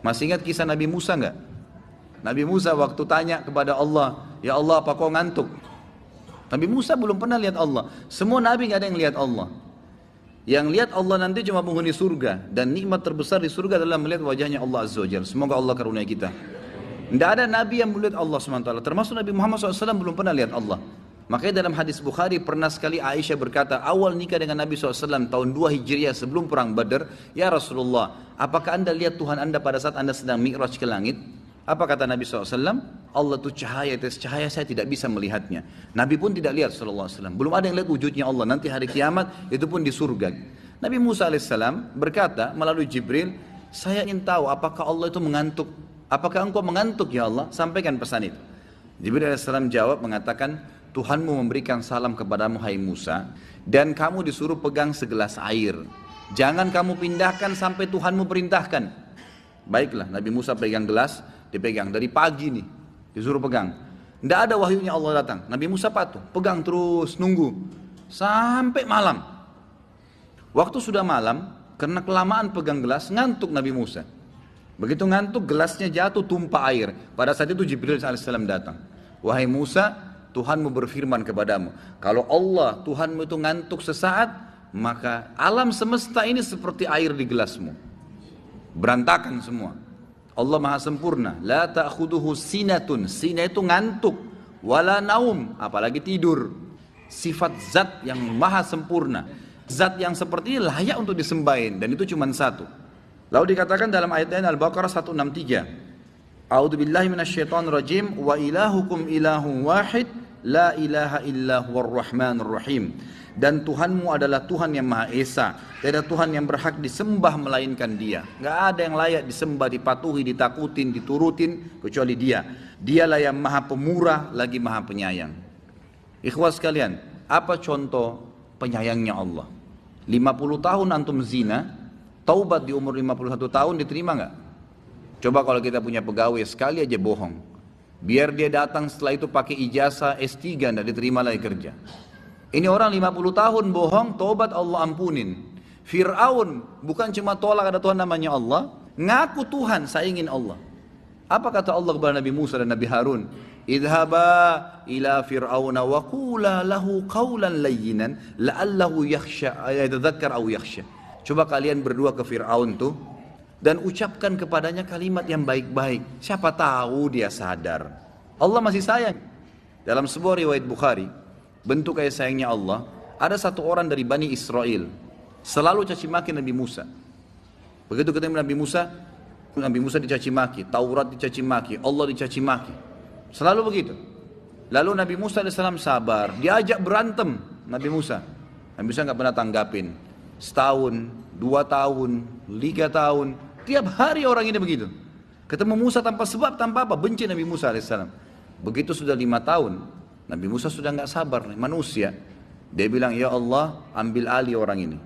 Masih ingat kisah Nabi Musa enggak? Nabi Musa waktu tanya kepada Allah, ya Allah apa kau ngantuk? Nabi Musa belum pernah lihat Allah. Semua Nabi enggak ada yang lihat Allah. Yang lihat Allah nanti cuma penghuni surga. Dan nikmat terbesar di surga adalah melihat wajahnya Allah Azza wa Jalla. Semoga Allah karunia kita. Tidak ada Nabi yang melihat Allah SWT. Termasuk Nabi Muhammad SAW belum pernah lihat Allah. Makanya dalam hadis Bukhari pernah sekali Aisyah berkata, awal nikah dengan Nabi SAW tahun 2 Hijriah sebelum perang Badar, ya Rasulullah, apakah anda lihat Tuhan anda pada saat anda sedang mi'raj ke langit? Apa kata Nabi SAW? Allah itu cahaya, atas cahaya saya tidak bisa melihatnya. Nabi pun tidak lihat SAW. Belum ada yang lihat wujudnya Allah. Nanti hari kiamat itu pun di surga. Nabi Musa AS berkata melalui Jibril, saya ingin tahu apakah Allah itu mengantuk. Apakah engkau mengantuk ya Allah? Sampaikan pesan itu. Jibril AS jawab mengatakan, Tuhanmu memberikan salam kepadamu hai Musa, dan kamu disuruh pegang segelas air. Jangan kamu pindahkan sampai Tuhanmu perintahkan. Baiklah, Nabi Musa pegang gelas, dipegang dari pagi nih, disuruh pegang. Tidak ada wahyunya Allah datang. Nabi Musa patuh, pegang terus, nunggu sampai malam. Waktu sudah malam, karena kelamaan pegang gelas, ngantuk Nabi Musa. Begitu ngantuk, gelasnya jatuh, tumpah air. Pada saat itu Jibril AS datang. Wahai Musa, Tuhanmu berfirman kepadamu, kalau Allah Tuhanmu itu ngantuk sesaat, maka alam semesta ini seperti air di gelasmu. Berantakan semua. Allah maha sempurna. La ta'khuduhu sinatun. Sina itu ngantuk. Wala naum. Apalagi tidur. Sifat zat yang maha sempurna. Zat yang seperti ini layak untuk disembahin. Dan itu cuma satu. Lalu dikatakan dalam ayat lain Al-Baqarah 163. A'udzubillahi minasyaitonirrajim. Wa ilahukum ilahun wahid. La ilaha illa huwar rahmanur rahim. Dan Tuhanmu adalah Tuhan yang Maha Esa. Tidak ada Tuhan yang berhak disembah melainkan Dia. Nggak ada yang layak disembah, dipatuhi, ditakutin, diturutin kecuali Dia. Dialah yang Maha Pemurah lagi Maha Penyayang. Ikhwas sekalian, apa contoh penyayangnya Allah? 50 tahun antum zina, taubat di umur 51 tahun diterima nggak? Coba kalau kita punya pegawai sekali aja bohong, biar dia datang setelah itu pakai ijazah S3 tidak diterima lagi kerja. Ini orang 50 tahun bohong, taubat Allah ampunin. Fir'aun bukan cuma tolak ada Tuhan namanya Allah, ngaku Tuhan, saya ingin Allah. Apa kata Allah kepada Nabi Musa dan Nabi Harun? Idhaba ila fir'auna wa qula lahu qawlan layyinan la'allahu yakhsha yatadhakkar aw yakhsha. Coba kalian berdua ke Fir'aun tuh dan ucapkan kepadanya kalimat yang baik-baik. Siapa tahu dia sadar. Allah masih sayang. Dalam sebuah riwayat Bukhari, bentuk kasih sayangnya Allah, ada satu orang dari Bani Israel selalu caci maki Nabi Musa. Begitu ketemu Nabi Musa dicaci maki, Taurat dicaci maki, Allah dicaci maki. Selalu begitu. Lalu Nabi Musa AS sabar, diajak berantem Nabi Musa. Nabi Musa nggak pernah tanggapin. Setahun, 2 tahun, 3 tahun, tiap hari orang ini begitu. Ketemu Musa tanpa sebab, tanpa apa, benci Nabi Musa AS. Begitu sudah 5 tahun, Nabi Musa sudah nggak sabar nih, manusia. Dia bilang, ya Allah, ambil alih orang ini.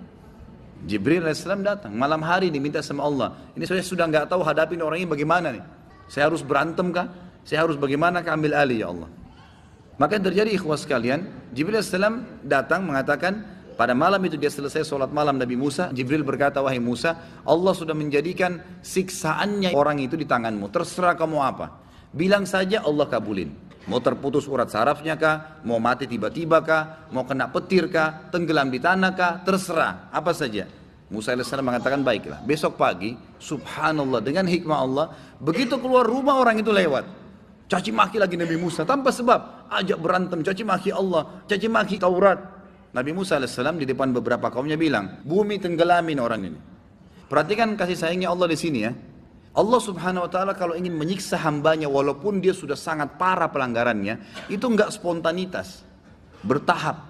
Jibril AS datang, malam hari diminta sama Allah. Ini saya sudah nggak tahu hadapin orang ini bagaimana nih. Saya harus berantem kah? Saya harus bagaimana kah ambil alih ya Allah. Maka yang terjadi ikhwas sekalian, Jibril AS datang mengatakan, pada malam itu dia selesai sholat malam Nabi Musa, Jibril berkata, wahai Musa, Allah sudah menjadikan siksaannya orang itu di tanganmu. Terserah kamu apa. Bilang saja Allah kabulin. Mau terputus urat sarafnya kah, mau mati tiba-tiba kah, mau kena petir kah, tenggelam di tanah kah, terserah, apa saja. Musa AS mengatakan baiklah. Besok pagi, subhanallah, dengan hikmah Allah, begitu keluar rumah orang itu lewat. Caci maki lagi Nabi Musa, tanpa sebab, ajak berantem, caci maki Allah, caci maki Taurat. Nabi Musa AS di depan beberapa kaumnya bilang, bumi tenggelamin orang ini. Perhatikan kasih sayangnya Allah di sini ya. Allah subhanahu wa ta'ala kalau ingin menyiksa hambanya walaupun dia sudah sangat parah pelanggarannya, itu enggak spontanitas, bertahap.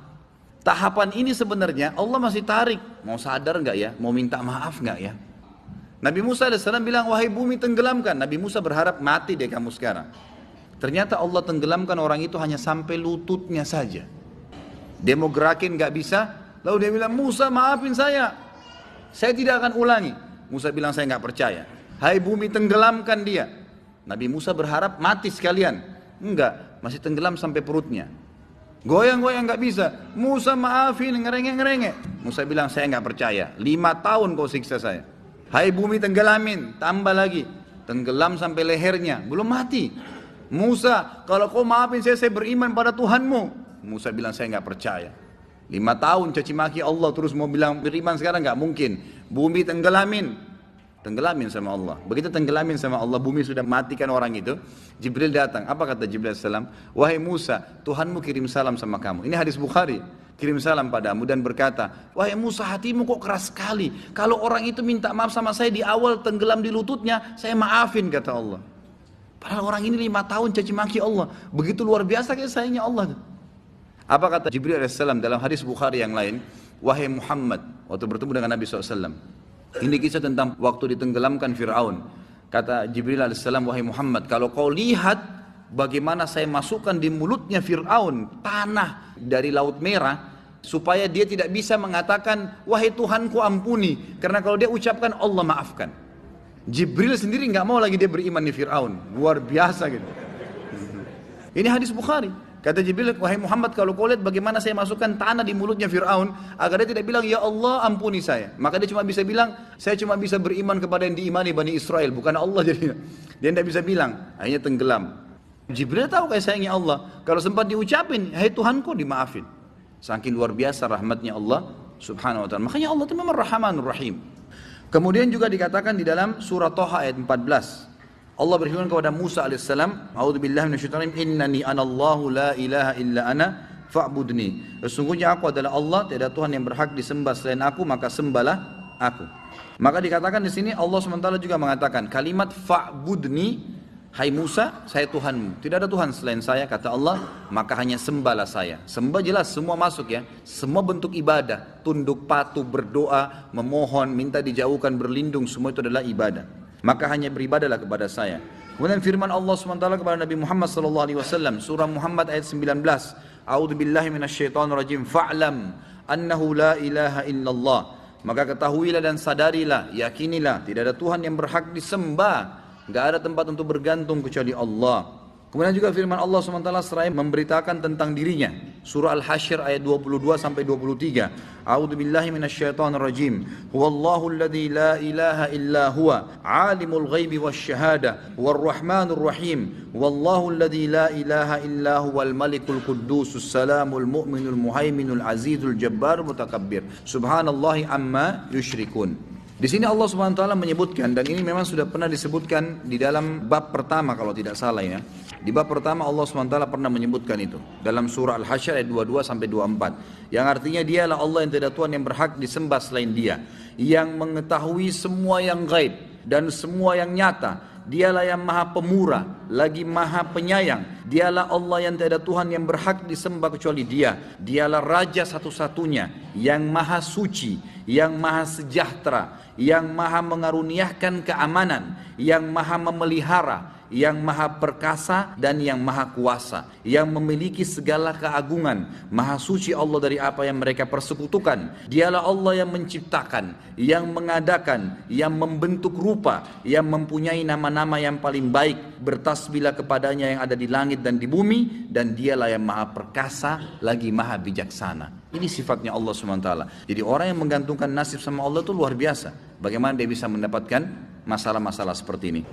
Tahapan ini sebenarnya Allah masih tarik, mau sadar enggak ya, mau minta maaf enggak ya. Nabi Musa AS bilang, wahai bumi tenggelamkan. Nabi Musa berharap mati deh kamu sekarang. Ternyata Allah tenggelamkan orang itu hanya sampai lututnya saja. Dia mau gerakin enggak bisa, lalu dia bilang, Musa maafin saya tidak akan ulangi. Musa bilang, saya enggak percaya. Hai bumi tenggelamkan dia. Nabi Musa berharap mati sekalian. Enggak, masih tenggelam sampai perutnya. Goyang-goyang enggak bisa. Musa maafin, ngerengek-ngerengek. Musa bilang, saya enggak percaya. 5 tahun kau siksa saya. Hai bumi tenggelamin, tambah lagi. tenggelam sampai lehernya, belum mati. Musa, kalau kau maafin saya beriman pada Tuhanmu. Musa bilang, saya nggak percaya. 5 tahun caci maki Allah, terus mau bilang beriman sekarang nggak mungkin. Bumi tenggelamin sama Allah. Begitu tenggelamin sama Allah, bumi sudah matikan orang itu. Jibril datang. Apa kata Jibril salam? Wahai Musa, Tuhanmu kirim salam sama kamu. Ini hadis Bukhari. Kirim salam padamu dan berkata, wahai Musa, hatimu kok keras sekali. Kalau orang itu minta maaf sama saya di awal tenggelam di lututnya, saya maafin, kata Allah. Padahal orang ini 5 tahun caci maki Allah. Begitu luar biasa kayak sayangnya Allah. Apa kata Jibril AS dalam hadis Bukhari yang lain? Wahai Muhammad, waktu bertemu dengan Nabi SAW. Ini kisah tentang waktu ditenggelamkan Fir'aun. Kata Jibril AS, wahai Muhammad, kalau kau lihat bagaimana saya masukkan di mulutnya Fir'aun tanah dari Laut Merah, supaya dia tidak bisa mengatakan, wahai Tuhanku ampuni. Karena kalau dia ucapkan, Allah maafkan. Jibril sendiri nggak mau lagi dia beriman di Fir'aun. Luar biasa gitu. Ini hadis Bukhari. Kata Jibril, wahai Muhammad, kalau kau lihat bagaimana saya masukkan tanah di mulutnya Fir'aun, agar dia tidak bilang, ya Allah ampuni saya. Maka dia cuma bisa bilang, saya cuma bisa beriman kepada yang diimani Bani Israel, bukan Allah jadinya. Dia tidak bisa bilang, akhirnya tenggelam. Jibril tahu kayak sayangnya Allah. Kalau sempat diucapin, hai Tuhanku, dimaafin. Saking luar biasa rahmatnya Allah subhanahu wa ta'ala. Makanya Allah itu memang Rahmanur Rahim. Kemudian juga dikatakan di dalam surah Toha ayat 14. Allah berfirman kepada Musa AS, A'udzubillahi minasyaitonir rajim, innani anallahu la ilaha illa ana fa'budni. Sesungguhnya aku adalah Allah, tidak ada Tuhan yang berhak disembah selain aku, maka sembahlah aku. Maka dikatakan di sini Allah SWT juga mengatakan kalimat fa'budni, hai Musa, saya Tuhanmu. Tidak ada Tuhan selain saya, kata Allah, maka hanya sembahlah saya. Sembah jelas semua masuk ya. Semua bentuk ibadah, tunduk patuh, berdoa, memohon, minta dijauhkan, berlindung, semua itu adalah ibadah. Maka hanya beribadahlah kepada saya. Kemudian firman Allah SWT kepada Nabi Muhammad SAW, surah Muhammad ayat 19, A'udzubillahi minasyaitonirrajim, fa'lam annahu la ilaha illallah. Maka ketahuilah dan sadarilah, yakinilah, tidak ada Tuhan yang berhak disembah, enggak ada tempat untuk bergantung kecuali Allah. Kemudian juga firman Allah SWT seraya memberitakan tentang dirinya. Surah Al-Hasyr ayat 22 sampai 23. A'udzubillahi minasyaitonir rajim. Huwallahu alladzi la ilaha illa huwa, alimul ghaibi wasyahada, warrahmanur rahim. Wallahu alladzi la ilaha illa huwal malikul quddusus salamul mu'minul muhaiminul azizul jabbarul mutakabbir. Subhanallahi amma yusyrikun. Di sini Allah Subhanahu wa taala menyebutkan, dan ini memang sudah pernah disebutkan di dalam bab pertama kalau tidak salah ya. Di bab pertama Allah Subhanahu wa taala pernah menyebutkan itu dalam surah Al-Hasyr ayat 22 sampai 24. Yang artinya dialah Allah yang tidak Tuhan yang berhak disembah selain Dia, yang mengetahui semua yang gaib dan semua yang nyata. Dialah yang maha pemurah, lagi maha penyayang. Dialah Allah yang tidak ada Tuhan yang berhak disembah kecuali Dia. Dialah Raja satu-satunya, yang maha suci, yang maha sejahtera, yang maha mengaruniakan keamanan, yang maha memelihara, yang maha perkasa dan yang maha kuasa, yang memiliki segala keagungan. Maha suci Allah dari apa yang mereka persekutukan. Dialah Allah yang menciptakan, yang mengadakan, yang membentuk rupa, yang mempunyai nama-nama yang paling baik. Bertasbihlah kepadanya yang ada di langit dan di bumi, dan dialah yang maha perkasa lagi maha bijaksana. Ini sifatnya Allah SWT. Jadi orang yang menggantungkan nasib sama Allah itu luar biasa. Bagaimana dia bisa mendapatkan masalah-masalah seperti ini.